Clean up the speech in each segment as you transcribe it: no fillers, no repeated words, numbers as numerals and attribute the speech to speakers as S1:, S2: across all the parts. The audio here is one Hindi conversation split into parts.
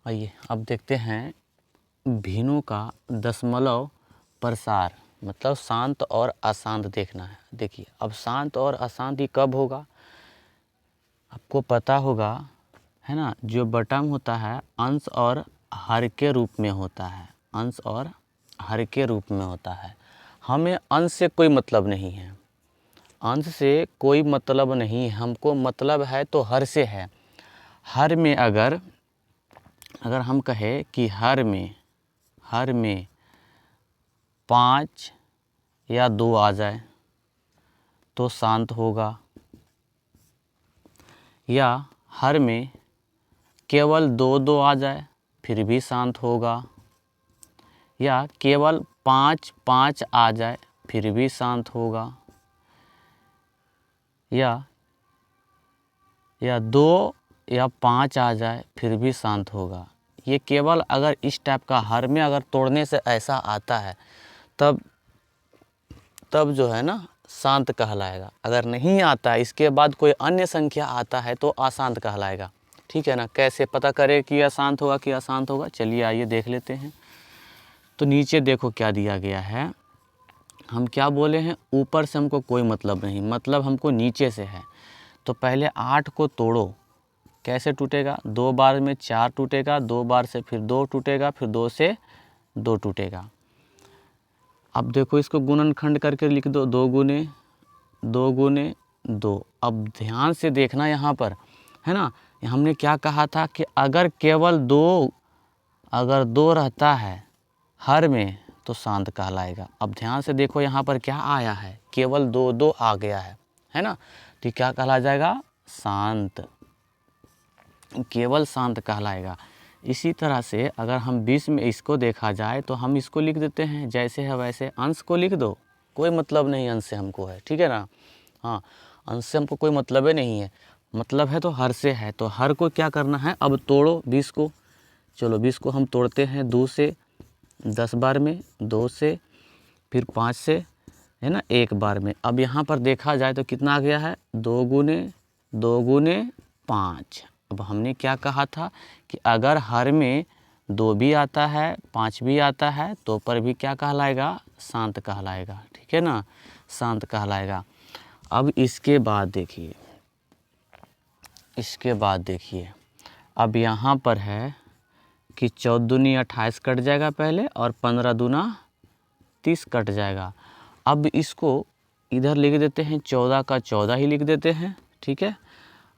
S1: आइए अब देखते हैं भिन्नों का दशमलव प्रसार, मतलब शांत और अशांत देखना है। देखिए अब शांत और अशांत ही कब होगा, आपको पता होगा है ना। जो बटम होता है अंश और हर के रूप में होता है, अंश और हर के रूप में होता है। हमें अंश से कोई मतलब नहीं है, अंश से कोई मतलब नहीं, हमको मतलब है तो हर से है। हर में अगर हम कहें कि हर में 5 या 2 आ जाए तो शांत होगा, या हर में केवल 2 आ जाए फिर भी शांत होगा, या केवल 5 आ जाए फिर भी शांत होगा, या 2 या 5 आ जाए फिर भी शांत होगा। ये केवल अगर इस टाइप का हर में अगर तोड़ने से ऐसा आता है तब जो है ना शांत कहलाएगा। अगर नहीं आता, इसके बाद कोई अन्य संख्या आता है तो अशांत कहलाएगा। ठीक है ना। कैसे पता करें कि अशांत होगा कि अशांत होगा, चलिए आइए देख लेते हैं। तो नीचे देखो क्या दिया गया है। हम क्या बोले हैं, ऊपर से हमको कोई मतलब नहीं, मतलब हमको नीचे से है। तो पहले 8 को तोड़ो, कैसे टूटेगा, 2 बार में 4 टूटेगा, 2 बार से फिर 2 टूटेगा, फिर 2 से 2 टूटेगा। अब देखो इसको गुणनखंड करके लिख दो, 2 गुने 2। अब ध्यान से देखना यहाँ पर है ना। हमने क्या कहा था कि अगर केवल 2 रहता है हर में तो शांत कहलाएगा। अब ध्यान से देखो यहाँ पर क्या आया है, केवल 2 आ गया है ना। तो क्या कहला जाएगा, शांत, केवल शांत कहलाएगा। इसी तरह से अगर हम 20 में इसको देखा जाए तो हम इसको लिख देते हैं जैसे है वैसे, अंश को लिख दो, कोई मतलब नहीं अंश से हमको है, ठीक है ना। हाँ, अंश से हमको कोई मतलब ही नहीं है, मतलब है तो हर से है। तो हर को क्या करना है, अब तोड़ो 20 को। चलो 20 को हम तोड़ते हैं 2 से 10 बार में, 2 से फिर 5 से, है ना, 1 बार में। अब यहाँ पर देखा जाए तो कितना आ गया है, 2 गुने 5। अब हमने क्या कहा था कि अगर हर में 2 भी आता है 5 भी आता है तो पर भी क्या कहलाएगा, शांत कहलाएगा। ठीक है ना, शांत कहलाएगा। अब इसके बाद देखिए, अब यहाँ पर है कि 14 दूनी 28 कट जाएगा पहले, और 15 दूना 30 कट जाएगा। अब इसको इधर लिख देते हैं, 14 का 14 ही लिख देते हैं। ठीक है।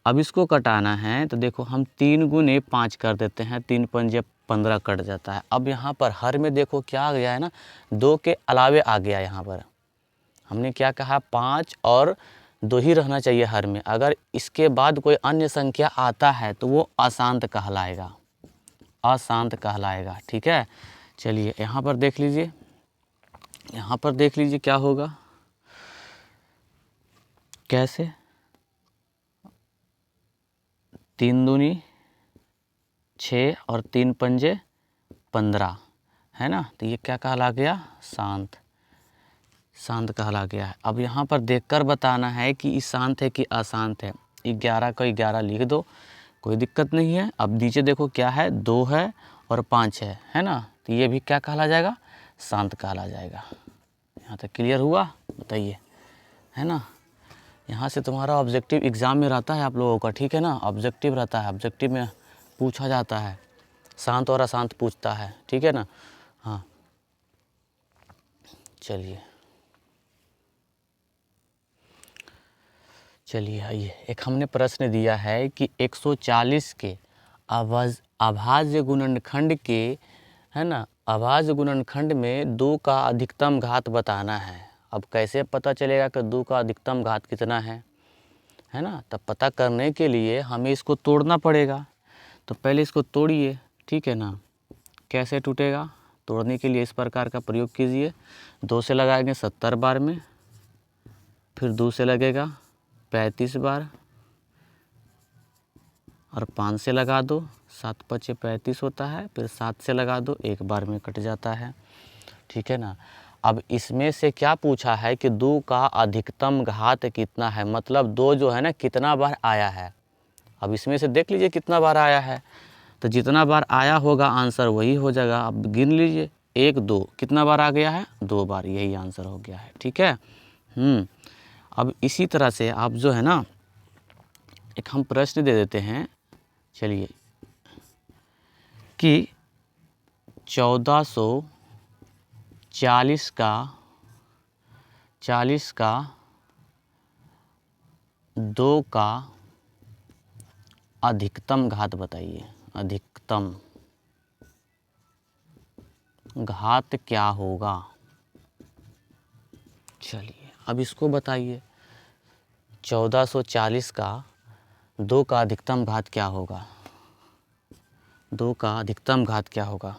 S1: अब इसको कटाना है तो देखो हम 3 गुने 5 कर देते हैं, 3 पंजे 15 कट जाता है। अब यहाँ पर हर में देखो क्या आ गया है ना, 2 के अलावे आ गया। यहाँ पर हमने क्या कहा, 5 और 2 ही रहना चाहिए हर में। अगर इसके बाद कोई अन्य संख्या आता है तो वो अशांत कहलाएगा, अशांत कहलाएगा। ठीक है। चलिए यहाँ पर देख लीजिए, यहाँ पर देख लीजिए क्या होगा, कैसे, 3 दूनी 6 और 3 पंजे 15, है ना। तो ये क्या कहला गया, शांत, शांत कहला गया है। अब यहाँ पर देखकर बताना है कि ये शांत है कि अशांत है। 11 का 11 लिख दो, कोई दिक्कत नहीं है। अब नीचे देखो क्या है, 2 है और 5 है ना। तो ये भी क्या कहला जाएगा, शांत कहला जाएगा। यहाँ तक क्लियर हुआ, बताइए, है ना। यहाँ से तुम्हारा ऑब्जेक्टिव एग्ज़ाम में रहता है आप लोगों का, ठीक है ना। ऑब्जेक्टिव रहता है, ऑब्जेक्टिव में पूछा जाता है, शांत और अशांत पूछता है, ठीक है ना। हाँ चलिए आइए, एक हमने प्रश्न दिया है कि 140 के अभाज्य गुणनखंड के, है ना, अभाज्य गुणनखंड में 2 का अधिकतम घात बताना है। अब कैसे पता चलेगा कि 2 का अधिकतम घात कितना है ना। तब पता करने के लिए हमें इसको तोड़ना पड़ेगा। तो पहले इसको तोड़िए, ठीक है ना। कैसे टूटेगा, तोड़ने के लिए इस प्रकार का प्रयोग कीजिए। 2 से लगाएंगे 70 बार में, फिर 2 से लगेगा 35 बार, और 5 से लगा दो, 7 पचे 35 होता है, फिर 7 से लगा दो, 1 बार में कट जाता है। ठीक है ना। अब इसमें से क्या पूछा है कि 2 का अधिकतम घात कितना है, मतलब 2 जो है ना कितना बार आया है। अब इसमें से देख लीजिए कितना बार आया है। तो जितना बार आया होगा आंसर वही हो जाएगा। अब गिन लीजिए 1 2 कितना बार आ गया है, 2 बार, यही आंसर हो गया है। ठीक है। अब इसी तरह से आप जो है ना एक हम प्रश्न दे देते हैं, चलिए, कि 1440 का 2 का अधिकतम घात बताइए। अधिकतम घात क्या होगा? चलिए अब इसको बताइए, 1440 का 2 का अधिकतम घात क्या होगा? 2 का अधिकतम घात क्या होगा?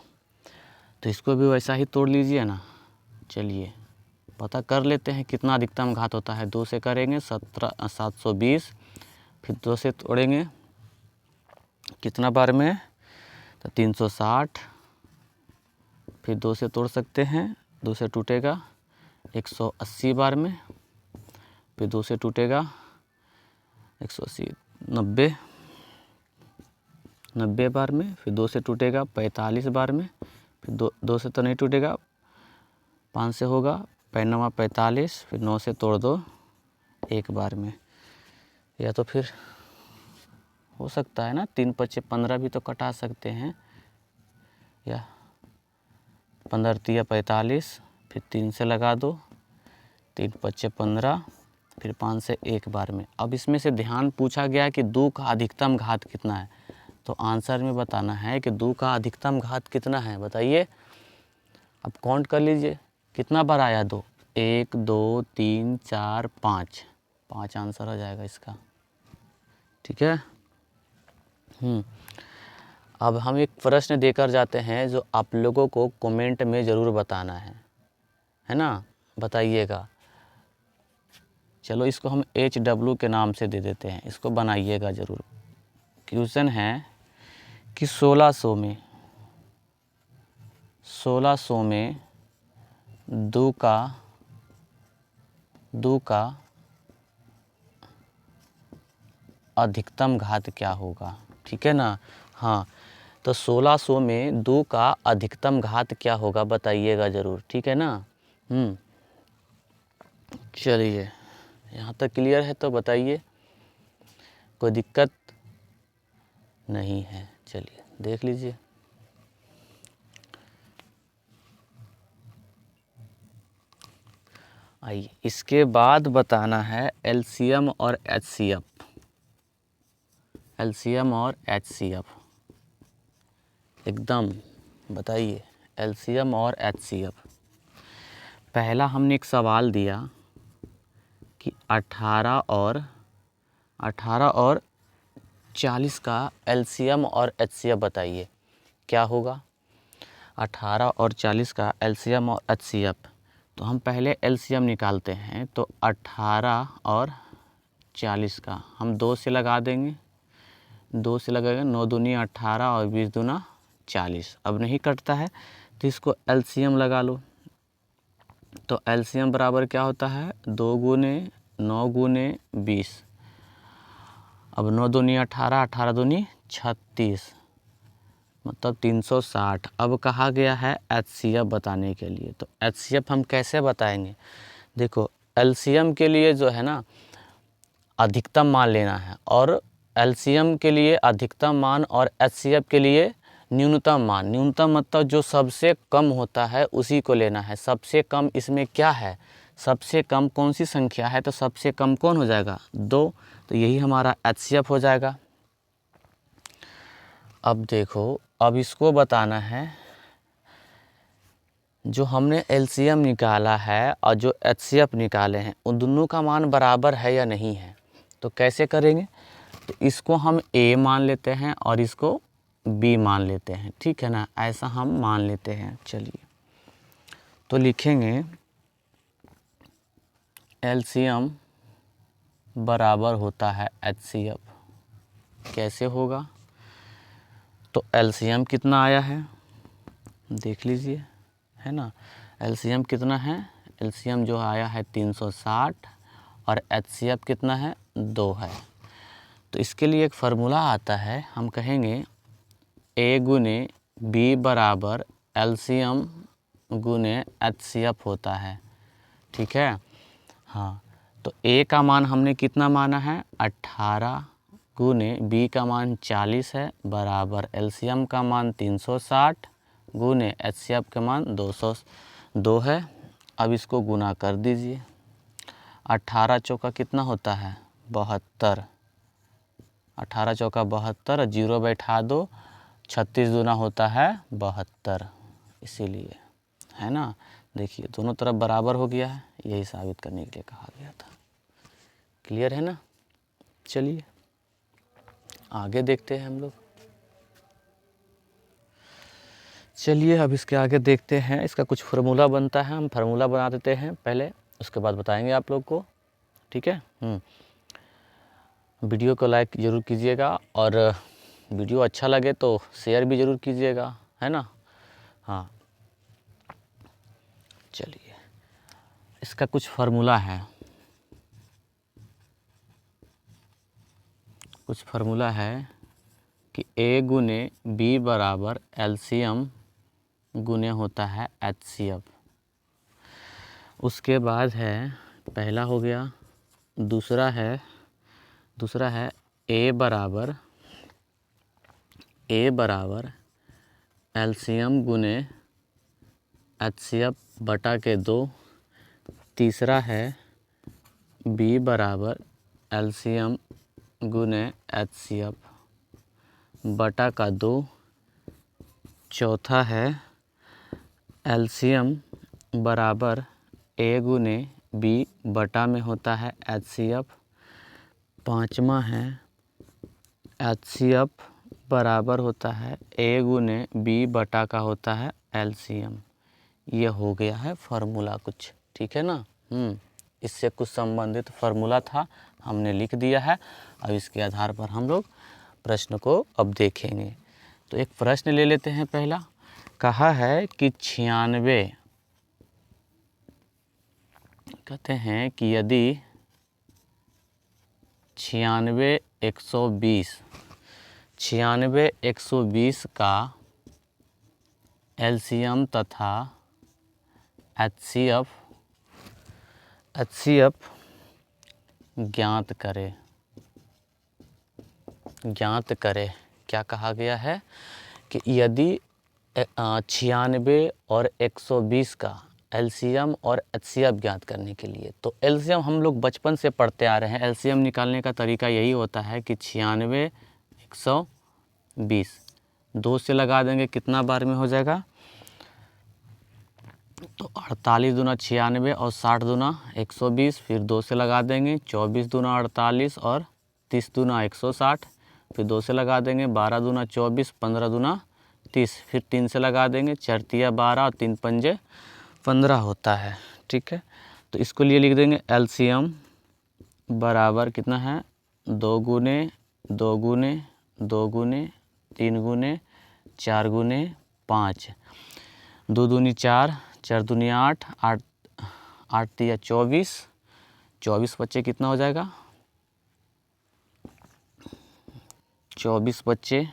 S1: तो इसको भी वैसा ही तोड़ लीजिए ना। चलिए पता कर लेते हैं कितना अधिकतम घात होता है। 2 से करेंगे 720, फिर 2 से तोड़ेंगे कितना बार में, तो 360, फिर 2 से तोड़ सकते हैं, 2 से टूटेगा 180 बार में, फिर 2 से टूटेगा 180 90 बार में, फिर 2 से टूटेगा 45 बार में, फिर 2 से तो नहीं टूटेगा, 5 से होगा 5 45, फिर 9 से तोड़ दो 1 बार में। या तो फिर हो सकता है ना 3 5 15 भी तो कटा सकते हैं, या 15 3 45, फिर 3 से लगा दो, 3 5 15, फिर 5 से 1 बार में। अब इसमें से ध्यान पूछा गया कि 2 का अधिकतम घात कितना है, तो आंसर में बताना है कि 2 का अधिकतम घात कितना है, बताइए। अब काउंट कर लीजिए कितना बार आया 2, 1 2 3 4 5, 5 आंसर हो जाएगा इसका। ठीक है। अब हम एक प्रश्न देकर जाते हैं जो आप लोगों को कमेंट में ज़रूर बताना है ना, बताइएगा। चलो इसको हम HW के नाम से दे देते हैं, इसको बनाइएगा ज़रूर। क्वेश्चन है कि 1600 में 2 का अधिकतम घात क्या होगा। ठीक है ना। हाँ, तो 1600 में 2 का अधिकतम घात क्या होगा बताइएगा ज़रूर। ठीक है ना। चलिए यहाँ तक क्लियर है तो बताइए, कोई दिक्कत नहीं है। चलिए देख लीजिए। आइए इसके बाद बताना है एलसीएम और एचसीएफ। एलसीएम और एचसीएफ एकदम बताइए, एलसीएम और एचसीएफ। पहला हमने एक सवाल दिया कि 18 और 40 का एलसीएम और एचसीएफ बताइए क्या होगा। 18 और 40 का एलसीएम और एचसीएफ, तो हम पहले एलसीएम निकालते हैं। तो 18 और 40 का हम 2 से लगा देंगे, 2 से लगाएंगे 9 दूनी 18 और 20 दूना 40। अब नहीं कटता है तो इसको एलसीएम लगा लो। तो एलसीएम बराबर क्या होता है, 2 गुने 9 गुने 20। अब 9 दूनी 18, 18 दूनी 36, मतलब 360। अब कहा गया है एचसीएफ बताने के लिए। तो एचसीएफ हम कैसे बताएंगे, देखो एलसीएम के लिए जो है ना अधिकतम मान लेना है, और एलसीएम के लिए अधिकतम मान और एचसीएफ के लिए न्यूनतम मान। न्यूनतम मतलब जो सबसे कम होता है उसी को लेना है। सबसे कम इसमें क्या है, सबसे कम कौन सी संख्या है, तो सबसे कम कौन हो जाएगा, 2। तो यही हमारा एचसीएफ हो जाएगा। अब देखो, अब इसको बताना है जो हमने एलसीएम निकाला है और जो एचसीएफ निकाले हैं उन दोनों का मान बराबर है या नहीं है। तो कैसे करेंगे, तो इसको हम ए मान लेते हैं और इसको बी मान लेते हैं। ठीक है ना, ऐसा हम मान लेते हैं। चलिए तो लिखेंगे एलसीएम बराबर होता है एचसीएफ। कैसे होगा, तो एलसीएम कितना आया है देख लीजिए, है ना। एलसीएम कितना है, एलसीएम जो आया है 360 और एचसीएफ कितना है, 2 है। तो इसके लिए एक फार्मूला आता है, हम कहेंगे A गुने B बराबर LCM गुने HCF होता है, ठीक है। हाँ, तो A का मान हमने कितना माना है 18 गुने B का मान 40 है बराबर LCM का मान 360 गुने HCF का मान 202 है। अब इसको गुना कर दीजिए। 18 चौका कितना होता है 72, 18 चौका 72, जीरो बैठा दो, 36 दूना होता है 72, इसीलिए, है ना। देखिए दोनों तरफ बराबर हो गया है, यही साबित करने के लिए कहा गया था। क्लियर है ना। चलिए आगे देखते हैं हम लोग। चलिए अब इसके आगे देखते हैं। इसका कुछ फार्मूला बनता है, हम फार्मूला बना देते हैं पहले, उसके बाद बताएंगे आप लोग को, ठीक है। वीडियो को लाइक ज़रूर कीजिएगा और वीडियो अच्छा लगे तो शेयर भी ज़रूर कीजिएगा, है ना। हाँ चलिए, इसका कुछ फार्मूला है, कुछ फार्मूला है कि A गुने B बराबर LCM गुने होता है HCF। उसके बाद है, पहला हो गया, दूसरा है A बराबर LCM गुने HCF बटा के 2। तीसरा है B बराबर LCM गुने HCF बटा का 2। चौथा है LCM बराबर A गुने B बटा में होता है HCF। पाँचवा है HCF बराबर होता है A गुने B बटा का होता है LCM। ये हो गया है फार्मूला कुछ, ठीक है ना। इससे कुछ संबंधित फार्मूला था, हमने लिख दिया है। अब इसके आधार पर हम लोग प्रश्न को अब देखेंगे। तो एक प्रश्न ले लेते हैं। पहला कहा है कि 96, कहते हैं कि यदि 96 120 का LCM तथा HCF ज्ञात करे। क्या कहा गया है कि यदि 96 और 120 का LCM और HCF ज्ञात करने के लिए, तो LCM हम लोग बचपन से पढ़ते आ रहे हैं। LCM निकालने का तरीका यही होता है कि 96 120 2 से लगा देंगे, कितना बार में हो जाएगा, तो 48 दूना 96 और 60 दूना 120, फिर 2 से लगा देंगे, 24 दूना 48 और 30 दूना 160, फिर 2 से लगा देंगे, 12 दूना 24, 15 दूना 30, फिर 3 से लगा देंगे, 4 तिया 12 और 3 पंजे 15 होता है, ठीक है। तो इसको लिए लिख देंगे LCM बराबर कितना है 2 गुने 2 गुने 2 गुने 3 गुने 4 गुने 5, 2 दूनी 4, 4 दूनी 8, 8 तिया 24, 24 बच्चे कितना हो जाएगा 24 बच्चे,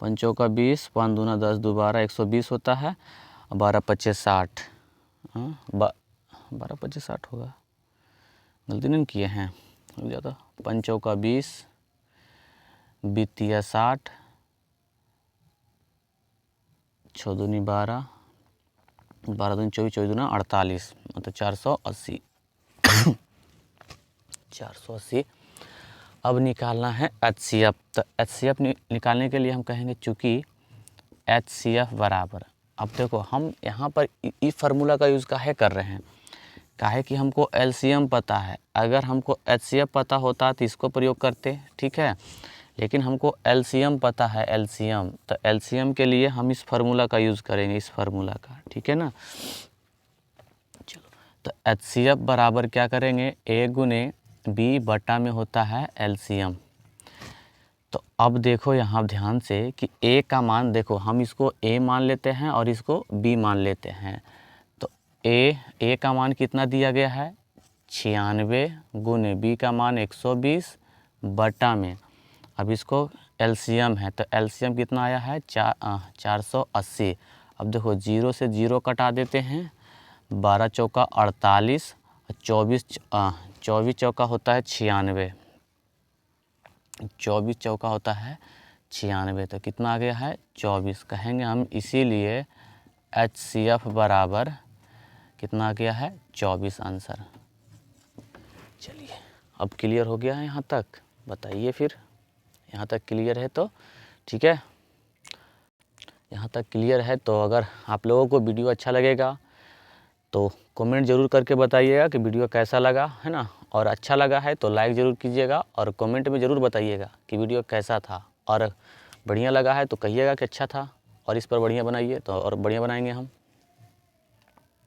S1: पंचों का 20, 5 दूना 10, 2 12, 120 होता है, 12 पच्चे 60, 12 पच्चे 60 होगा, गलती नहीं किए हैं, हो जाता। पंचों का 20, बीतिया 60, 6 दूनी 12, 12 दूनी 24, 24 दूना 48, मतलब 480 480। अब निकालना है HCF। तो HCF निकालने के लिए हम कहेंगे चूँकि HCF बराबर, अब देखो हम यहाँ पर इस फार्मूला का यूज़ काहे कर रहे हैं, काहे कि हमको LCM पता है। अगर हमको HCF पता होता तो इसको प्रयोग करते, ठीक है, लेकिन हमको LCM पता है, LCM, तो LCM के लिए हम इस फार्मूला का यूज़ करेंगे, इस फार्मूला का, ठीक है ना। चलो, तो HCF बराबर क्या करेंगे, A गुने B बटा में होता है LCM। तो अब देखो यहाँ ध्यान से कि A का मान, देखो हम इसको A मान लेते हैं और इसको B मान लेते हैं। तो A का मान कितना दिया गया है 96 गुने B का मान 120 बटा में, अब इसको एलसीएम है, तो एलसीएम कितना आया है 480। अब देखो 0 से 0 कटा देते हैं, 12 चौका 48, 24 चौका होता है 96, 24 चौका होता है 96, तो कितना आ गया है 24 कहेंगे हम। इसीलिए HCF बराबर कितना आ गया है 24 आंसर। चलिए अब क्लियर हो गया है यहाँ तक, बताइए फिर यहाँ तक क्लियर है तो ठीक है। यहाँ तक क्लियर है तो अगर आप लोगों को वीडियो अच्छा लगेगा तो कमेंट ज़रूर करके बताइएगा कि वीडियो कैसा लगा, है ना। और अच्छा लगा है तो लाइक ज़रूर कीजिएगा और कमेंट में ज़रूर बताइएगा कि वीडियो कैसा था। और बढ़िया लगा है तो कहिएगा कि अच्छा था और इस पर बढ़िया बनाइए, तो और बढ़िया बनाएंगे हम।